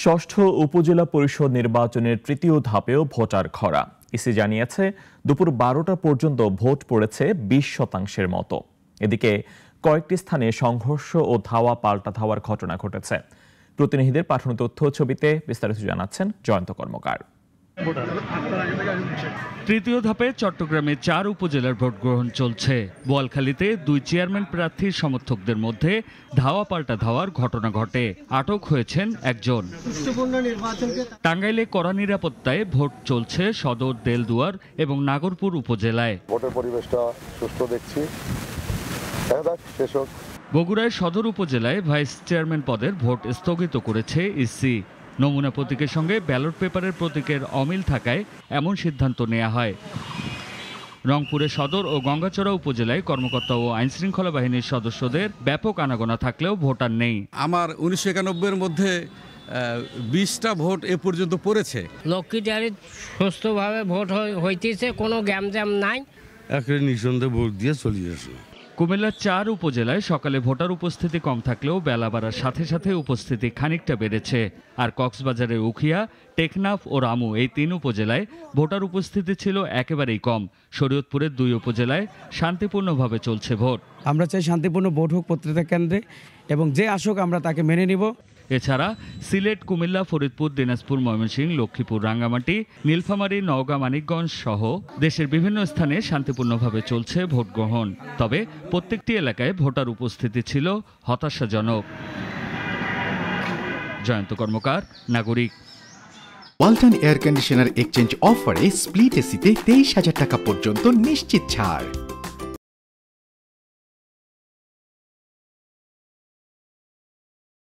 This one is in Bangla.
ষষ্ঠ উপজেলা পরিষদ নির্বাচনের তৃতীয় ধাপেও ভোটার খরা। ইসি জানিয়েছে দুপুর 12টা পর্যন্ত ভোট পড়েছে 20% মতো। এদিকে কয়েকটি স্থানে সংঘর্ষ ও ধাওয়া পাল্টা ধাওয়ার ঘটনা ঘটেছে। প্রতিনিধিদের পাঠানো তথ্য ছবিতে বিস্তারিত জানাচ্ছেন জয়ন্ত কর্মকার। তৃতীয় ধাপে চট্টগ্রামে 4 উপজেলার ভোট গ্রহণ চলছে। বোয়ালখালীতে 2 চেয়ারম্যান প্রার্থীর সমর্থকদের মধ্যে ধাওয়া পাল্টা ধাওয়ার ঘটনা ঘটে, আটক হয়েছেন একজন। টাঙ্গাইলে কড়া নিরাপত্তায় ভোট চলছে সদর, দেলদুয়ার এবং নাগরপুর উপজেলায়। ভোটের পরিবেশটা সুষ্ঠু দেখছি। বগুড়ায় সদর উপজেলায় ভাইস চেয়ারম্যান পদের ভোট স্থগিত করেছে ইসি। নমুনা প্রতীকের সঙ্গে ব্যালট পেপারের প্রতীকের অমিল থাকায় এমন সিদ্ধান্ত নেওয়া হয়। রংপুরে সদর ও গঙ্গাচড়া উপজেলায় কর্মকর্তা ও আইনশৃঙ্খলা বাহিনীর সদস্যদের ব্যাপক আনাগোনা থাকলেও ভোটার নেই। আমার 1991-এর মধ্যে 20টা ভোট এ পর্যন্ত পড়েছে। লক্ষ্মীটারে সুস্থভাবে ভোট হইতেছে, কোনো গ্যামজাম নাই। একেবারে নিঃসন্দেহে ভোট দিয়ে চলিয়েছে। কুমিল্লার 4 উপজেলায় সকালে ভোটার উপস্থিতি কম থাকলেও বেলা বাড়ার সাথে সাথে উপস্থিতি খানিকটা বেড়েছে। আর কক্সবাজারের উখিয়া, টেকনাফ ও রামু এই 3 উপজেলায় ভোটার উপস্থিতি ছিল একেবারেই কম। শরীয়তপুরের 2 উপজেলায় শান্তিপূর্ণভাবে চলছে ভোট। আমরা চাই শান্তিপূর্ণ ভোট হোক প্রত্যেকটা কেন্দ্রে, এবং যে আসুক আমরা তাকে মেনে নিব। এছাড়া সিলেট, কুমিল্লা, ফরিদপুর, দিনাজপুর, ময়মনসিংহ, লক্ষ্মীপুর, রাঙ্গামাটি, নীলফামারী, নওগাঁ, মানিকগঞ্জ সহ দেশের বিভিন্ন স্থানে শান্তিপূর্ণভাবে চলছে ভোট গ্রহণ। তবে প্রত্যেকটি এলাকায় ভোটার উপস্থিতি ছিল হতাশাজনক। জয়ন্ত কর্মকার, নাগরিক। ওয়ালটন এয়ার কন্ডিশনার এক্সচেঞ্জ অফারে স্প্লিট এসিতে 23,000 টাকা পর্যন্ত নিশ্চিত ছাড়।